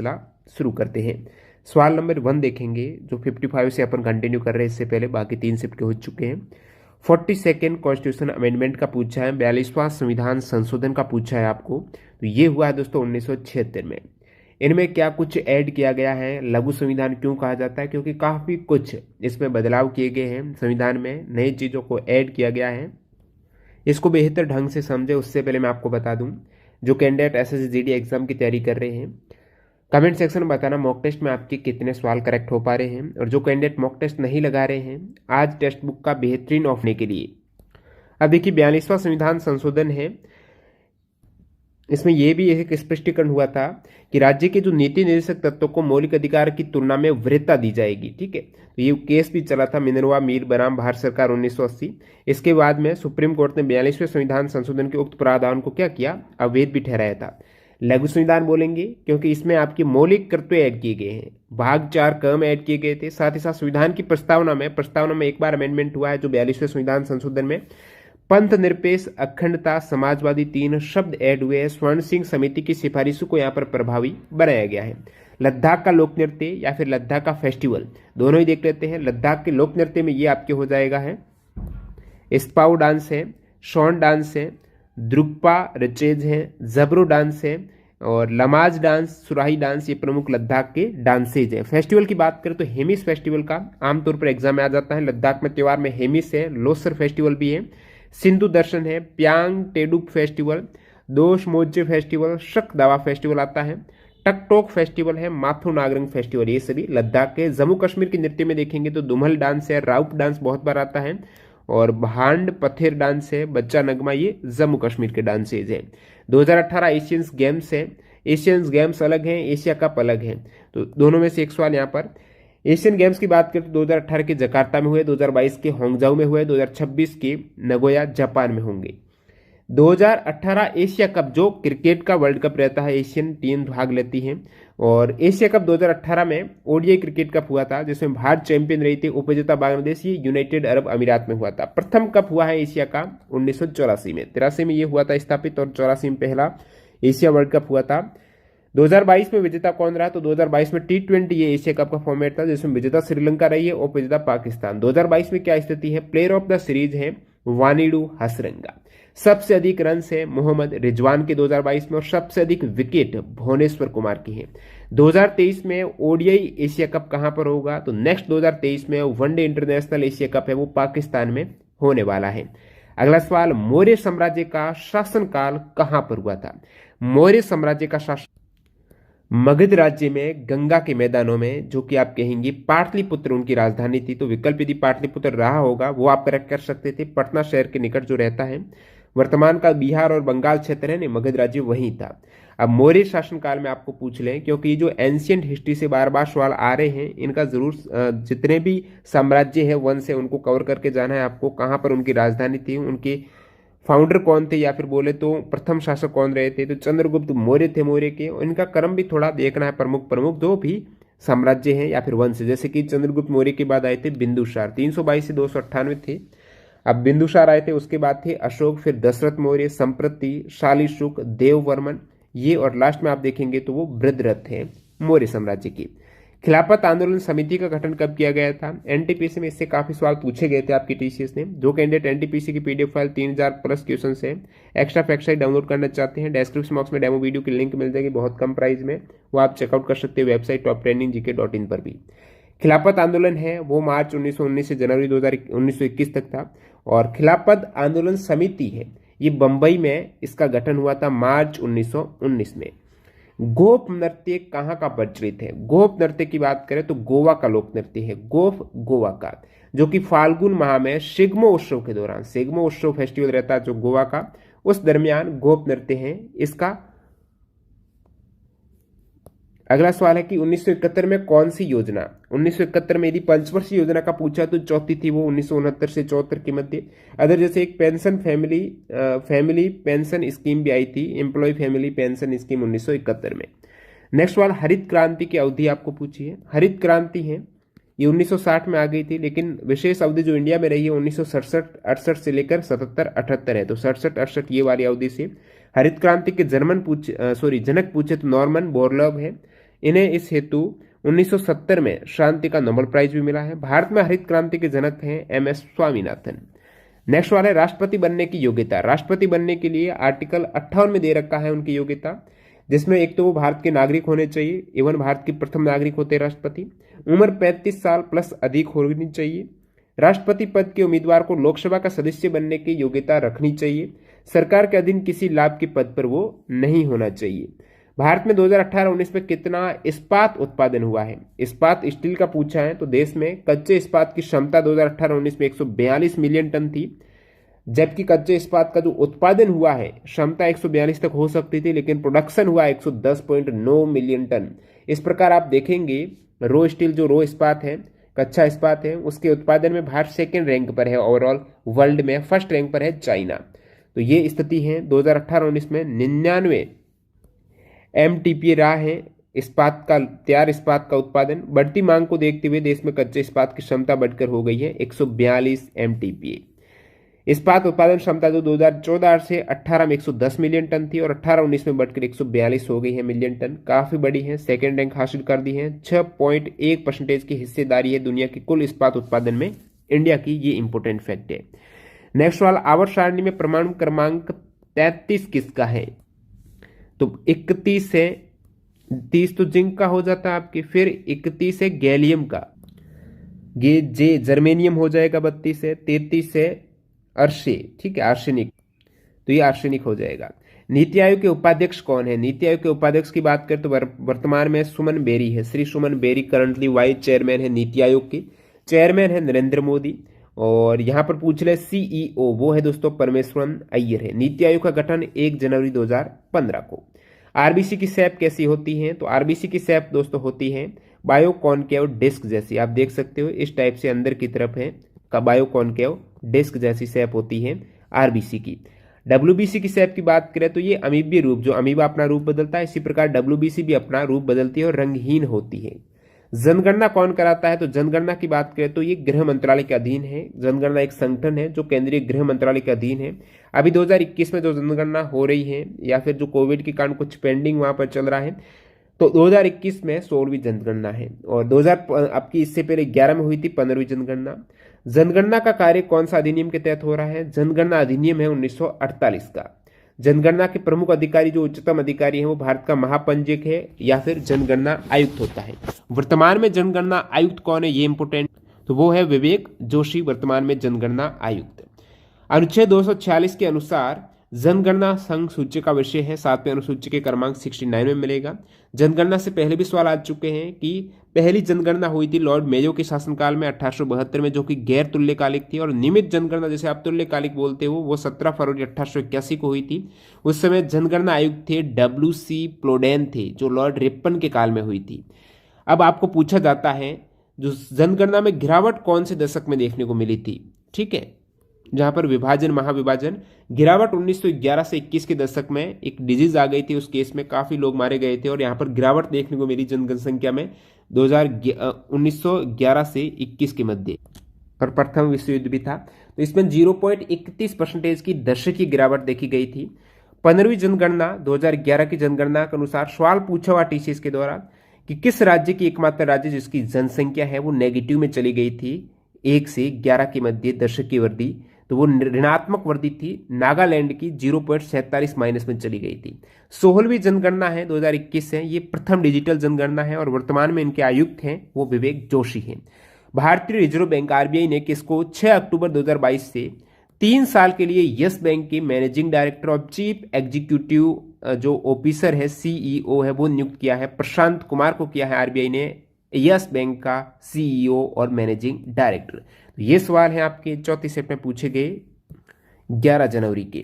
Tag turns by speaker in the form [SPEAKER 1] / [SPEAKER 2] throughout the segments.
[SPEAKER 1] सिलसिला शुरू करते हैं। सवाल नंबर 1 देखेंगे, जो 55 से अपन कंटिन्यू कर रहे हैं, इससे पहले बाकी 3 शिफ्ट के हो चुके हैं। 42nd कॉन्स्टिट्यूशन अमेंडमेंट का पूछा है, 42वां संविधान संशोधन का पूछा है आपको। तो ये हुआ है दोस्तों 1976 में। इनमें क्या कुछ ऐड किया गया है, लघु संविधान क्यों कहा जाता है, क्योंकि काफ़ी कुछ इसमें बदलाव किए गए हैं, संविधान में नई चीज़ों को ऐड किया गया है। इसको बेहतर ढंग से समझे उससे पहले मैं आपको बता दूं, जो कैंडिडेट SSGD एग्जाम की तैयारी कर रहे हैं, कमेंट सेक्शन में बताना मॉक टेस्ट में आपके कितने सवाल करेक्ट हो पा रहे हैं। और जो कैंडिडेट मॉक टेस्ट नहीं लगा रहे हैं, आज टेक्स्ट बुक का बेहतरीन ऑफने के लिए, अब देखिए 42वां संविधान संशोधन है, इसमें यह भी एक स्पष्टीकरण हुआ था कि राज्य के जो नीति निर्देशक तत्वों को मौलिक अधिकार की तुलना में वरीयता दी जाएगी। ठीक है, तो ये केस भी चला था मिनरवा मीर बनाम भारत सरकार 1980। इसके बाद में सुप्रीम कोर्ट ने 42वें संविधान संशोधन के उक्त प्रावधान को क्या किया, अवैध भी ठहराया था। लघु संविधान बोलेंगे क्योंकि इसमें आपके मौलिक कर्तव्य ऐड किए गए हैं, भाग 4 कर्म ऐड किए गए थे। साथ ही साथ संविधान की प्रस्तावना में एक बार अमेंडमेंट हुआ है, जो 42वें संविधान संशोधन में पंथ निरपेक्ष, अखंडता, समाजवादी 3 शब्द ऐड हुए हैं। स्वर्ण सिंह समिति की सिफारिशों को यहाँ पर प्रभावी बनाया गया है। लद्दाख का लोक नृत्य या फिर लद्दाख का फेस्टिवल, दोनों ही देख लेते हैं। लद्दाख के लोक नृत्य में ये आपके हो जाएगा है स्पाउ डांस है, शॉन डांस है, द्रुक्पा रचेज है, जबरो डांस है और लमाज डांस, सुराही डांस, ये प्रमुख लद्दाख के डांसेज हैं। फेस्टिवल की बात करें तो हेमिस फेस्टिवल का आमतौर पर एग्जाम में आ जाता है। लद्दाख में त्योहार में हेमिस है, लोसर फेस्टिवल भी है, सिंधु दर्शन है, प्यांग टेडुक फेस्टिवल, दोश मोजे फेस्टिवल, शक दावा फेस्टिवल आता है, टकटोक फेस्टिवल है, माथु नागरंग फेस्टिवल, ये सभी लद्दाख के। जम्मू कश्मीर के नृत्य में देखेंगे तो दुमल डांस है, राउप डांस बहुत बार आता है और भांड पथेर डांस है, बच्चा नगमा, ये जम्मू कश्मीर के डांसेज हैं। 2018 एशियंस गेम्स है, एशियंस गेम्स अलग हैं, एशिया कप अलग है, तो दोनों में से एक सवाल यहाँ पर। एशियन गेम्स की बात करें तो 2018 के जकार्ता में हुए, 2022 के होंगजाऊ में हुए, 2026 के नगोया जापान में होंगे। 2018 एशिया कप जो क्रिकेट का वर्ल्ड कप रहता है, एशियन टीम भाग लेती है। और एशिया कप 2018 में ओडीआई क्रिकेट कप हुआ था, जिसमें भारत चैंपियन रही थी, उपविजेता बांग्लादेश, ये यूनाइटेड अरब अमीरात में हुआ था। प्रथम कप हुआ है एशिया का 1984 में, 83 में ये हुआ था स्थापित और 84 में पहला एशिया वर्ल्ड कप हुआ था। 2022 में विजेता कौन रहा, तो 2022 में T20 ये एशिया कप का फॉर्मेट था, जिसमें विजेता श्रीलंका रही है और उपविजेता पाकिस्तान। 2022 में क्या स्थिति है, प्लेयर ऑफ द सीरीज है वानिडू हसरंगा, सबसे अधिक रन है मोहम्मद रिजवान के 2022 में और सबसे अधिक विकेट भुवनेश्वर कुमार की है। 2023 में ओडीआई एशिया कप कहां पर होगा, तो नेक्स्ट 2023 में वनडे इंटरनेशनल एशिया कप है, वो पाकिस्तान में होने वाला है। अगला सवाल, मौर्य साम्राज्य का शासनकाल कहां पर हुआ था। मौर्य साम्राज्य का शासन मगध राज्य में गंगा के मैदानों में, जो कि आप कहेंगे पाटलिपुत्र उनकी राजधानी थी, तो विकल्प यदि पाटलिपुत्र रहा होगा वो आप करेक्ट कर सकते थे। पटना शहर के निकट जो रहता है, वर्तमान का बिहार और बंगाल क्षेत्र है ना, मगध राज्य वहीं था। अब मौर्य शासनकाल में आपको पूछ लें, क्योंकि ये जो एंशियंट हिस्ट्री से बार बार सवाल आ रहे हैं, इनका जरूर जितने भी साम्राज्य है वंश है उनको कवर करके जाना है आपको। कहाँ पर उनकी राजधानी थी, उनके फाउंडर कौन थे या फिर बोले तो प्रथम शासक कौन रहे थे, तो चंद्रगुप्त मौर्य थे मौर्य के। इनका क्रम भी थोड़ा देखना है, प्रमुख प्रमुख जो भी साम्राज्य हैं या फिर वंश, जैसे कि चंद्रगुप्त मौर्य के बाद आए थे बिंदुसार, 322 से 298 थे। अब बिंदुसार आए थे, उसके बाद थे अशोक, फिर दशरथ मौर्य, संप्रति, शालीशुक, देववर्मन, ये और लास्ट में आप देखेंगे तो वो वृद्धरथ थे मौर्य साम्राज्य की। खिलाफत आंदोलन समिति का गठन कब किया गया था, एनटीपीसी में इससे काफी सवाल पूछे गए थे आपकी टीसीएस ने। जो कैंडिडेट एनटीपीसी की पीडीएफ फाइल 3000 प्लस क्वेश्चन है, एक्स्ट्रा फैक्ट डाउनलोड करना चाहते हैं, डिस्क्रिप्शन बॉक्स में डेमो वीडियो की लिंक मिल जाएगी बहुत कम प्राइस में, वो आप चेकआउट कर सकते हैं वेबसाइट toptrainingGK.in पर भी। खिलाफत आंदोलन है वो मार्च 1919 से जनवरी 1921 तक था। और खिलाफत आंदोलन समिति है ये बंबई में इसका गठन हुआ था मार्च 1919 में। गोप नृत्य कहाँ का प्रचलित है, गोप नृत्य की बात करें तो गोवा का लोक नृत्य है, गोप गोवा का, जो कि फाल्गुन माह में शिग्मो उत्सव के दौरान, शिग्मो उत्सव फेस्टिवल रहता है जो गोवा का, उस दरमियान गोप नृत्य है इसका। अगला सवाल है कि 1971 में कौन सी योजना, 1971 में यदि पंचवर्षीय योजना का पूछा तो चौथी थी वो 1969 से 74 के मध्य। अदर जैसे एक पेंशन फैमिली पेंशन स्कीम भी आई थी, एम्प्लॉय फैमिली पेंशन स्कीम 1971 में। नेक्स्ट सवाल, हरित क्रांति की अवधि आपको पूछी है। हरित क्रांति है ये 1960 में आ गई थी, लेकिन विशेष अवधि जो इंडिया में रही है 1967-68 से लेकर 77-78 है, तो 67-68 ये वाली अवधि से। हरित क्रांति के जनक पूछे तो नॉर्मन बोरलॉग है। इन्हें इस हेतु 1970 में शांति का नोबेल प्राइज भी मिला है। भारत में हरित क्रांति के जनक हैं एम.एस. स्वामीनाथन। नेक्स्ट वाला है राष्ट्रपति बनने की योग्यता। राष्ट्रपति बनने के लिए आर्टिकल 58 में दे रखा है उनकी योग्यता, जिसमें एक तो वो भारत के नागरिक होने चाहिए, एवं भारत के प्रथम नागरिक होते राष्ट्रपति। उम्र 35 साल प्लस अधिक होनी चाहिए। राष्ट्रपति पद के उम्मीदवार को लोकसभा का सदस्य बनने की योग्यता रखनी चाहिए। सरकार के अधीन किसी लाभ के पद पर वो नहीं होना चाहिए। भारत में 2018-19 में कितना इस्पात उत्पादन हुआ है? इस्पात स्टील का पूछा है, तो देश में कच्चे इस्पात की क्षमता 2018-19 में 142 मिलियन टन थी, जबकि कच्चे इस्पात का जो उत्पादन हुआ है क्षमता 142 तक हो सकती थी, लेकिन प्रोडक्शन हुआ 110.9 मिलियन टन। इस प्रकार आप देखेंगे रो स्टील जो रो इस्पात है, कच्चा इस्पात है, उसके उत्पादन में भारत सेकेंड रैंक पर है ओवरऑल वर्ल्ड में, फर्स्ट रैंक पर है चाइना। तो ये स्थिति है 2018-19 में 99 MTPA रहा है इस्पात का, तैयार इस्पात का उत्पादन। बढ़ती मांग को देखते हुए देश में कच्चे इस्पात की क्षमता बढ़कर हो गई है 142 MTPA। इस्पात उत्पादन क्षमता जो 2014 से 18 में 110 मिलियन टन थी और 18-19 में बढ़कर 142 हो गई है मिलियन टन, काफी बड़ी है, सेकेंड रैंक हासिल कर दी है। 6.1% की हिस्सेदारी है दुनिया की कुल इस्पात उत्पादन में इंडिया की, ये इंपोर्टेंट फैक्ट है। नेक्स्ट वाला, आवर्त सारणी में परमाणु क्रमांक 33 किसका है? तो 31 है, 30 तो जिंक का हो जाता है आपके, फिर 31 है गैलियम का, ये जे जर्मेनियम हो जाएगा 32 है, 33 है अर्शे, ठीक है आर्सेनिक, तो ये आर्सेनिक हो जाएगा। नीति आयोग के उपाध्यक्ष कौन है? नीति आयोग के उपाध्यक्ष की बात करें तो वर्तमान में सुमन बेरी है, Shri Suman berry currently vice chairman है नीति आयोग की। चेयरमैन है नरेंद्र मोदी। और यहां पर पूछ ले CEO, वो है दोस्तों परमेश्वरन अय्यर है। नीति आयोग का गठन 1 जनवरी 2015 को। आरबीसी की शेप कैसी होती है? तो आरबीसी की शेप दोस्तों होती है बायो कॉनकेव डिस्क जैसी, आप देख सकते हो इस टाइप से अंदर की तरफ है का बायो कॉनकेव डिस्क जैसी शेप होती है आरबीसी की। डब्ल्यूबीसी की शेप की बात करें तो ये अमीबीय रूप, जो अमीबा अपना रूप बदलता है, इसी प्रकार डब्ल्यूबीसी भी अपना रूप बदलती है और रंगहीन होती है। जनगणना कौन कराता है? तो जनगणना की बात करें तो ये गृह मंत्रालय के अधीन है। जनगणना एक संगठन है जो केंद्रीय गृह मंत्रालय के अधीन है। अभी 2021 में जो जनगणना हो रही है, या फिर जो कोविड के कारण कुछ पेंडिंग वहां पर चल रहा है, तो 2021 में 16वीं जनगणना है। और 2000 आपकी इससे पहले 11 में हुई थी 15वीं जनगणना। जनगणना का कार्य कौन सा अधिनियम के तहत हो रहा है? जनगणना अधिनियम है 1948 का। जनगणना के प्रमुख अधिकारी जो उच्चतम अधिकारी है वो भारत का महापंजीयक है या फिर जनगणना आयुक्त होता है। वर्तमान में जनगणना आयुक्त कौन है, ये इंपोर्टेंट, तो वो है विवेक जोशी, वर्तमान में जनगणना आयुक्त। अनुच्छेद 246 के अनुसार जनगणना संघ सूची का विषय है, 7वें अनुसूची के क्रमांक 69 में मिलेगा। जनगणना से पहले भी सवाल आ चुके हैं कि पहली जनगणना हुई थी लॉर्ड मेयो के शासनकाल में 1872 में, जो कि गैर तुल्यकालिक थी। और नियमित जनगणना जिसे आप तुल्यकालिक बोलते हो वो 17 फरवरी 1881 को हुई थी। उस समय जनगणना आयुक्त थे WC प्लोडेन थे, जो लॉर्ड रिपन के काल में हुई थी। अब आपको पूछा जाता है जो जनगणना में गिरावट कौन से दशक में देखने को मिली थी, ठीक है, जहां पर विभाजन महाविभाजन, गिरावट 1911 से 21 के दशक में एक डिजीज आ गई थी, उस केस में काफी लोग मारे गए थे और यहाँ पर गिरावट देखने को मिली जनसंख्या में 1911 से 21 के मध्य। और प्रथम विश्व युद्ध भी था, तो इसमें 0.31% की दशकीय गिरावट देखी गई थी। 15वीं जनगणना 2011 की जनगणना के अनुसार सवाल पूछा हुआ TCS के द्वारा कि किस राज्य की एकमात्र राज्य जिसकी जनसंख्या है वो नेगेटिव में चली गई थी 1 से 11 के मध्य दशकीय वृद्धि, तो वो ऋणात्मक वृद्धि थी। नागालैंड की 0.47 माइनस में चली गई थी। 16वीं जनगणना है 2021 है, ये प्रथम डिजिटल जनगणना है और वर्तमान में इनके आयुक्त हैं वो विवेक जोशी हैं। भारतीय रिजर्व बैंक RBI ने किसको 6 अक्टूबर 2022 से 3 साल के लिए यस बैंक के मैनेजिंग डायरेक्टर और चीफ एग्जीक्यूटिव जो ऑफिसर है CEO है वो नियुक्त किया है? प्रशांत कुमार को किया है RBI ने यस बैंक का CEO और मैनेजिंग डायरेक्टर। तो ये सवाल है आपके 34 सेट में पूछे गए 11 जनवरी के।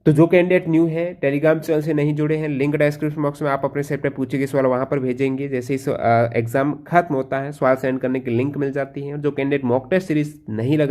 [SPEAKER 1] तो जो कैंडिडेट न्यू है टेलीग्राम चैनल से नहीं जुड़े हैं, लिंक डिस्क्रिप्शन बॉक्स में आप अपने सेट पे पूछे गए सवाल वहां पर भेजेंगे। जैसे इस एग्जाम खत्म होता है सवाल सेंड करने की लिंक मिल जाती है। और जो कैंडिडेट मॉक टेस्ट सीरीज नहीं लगा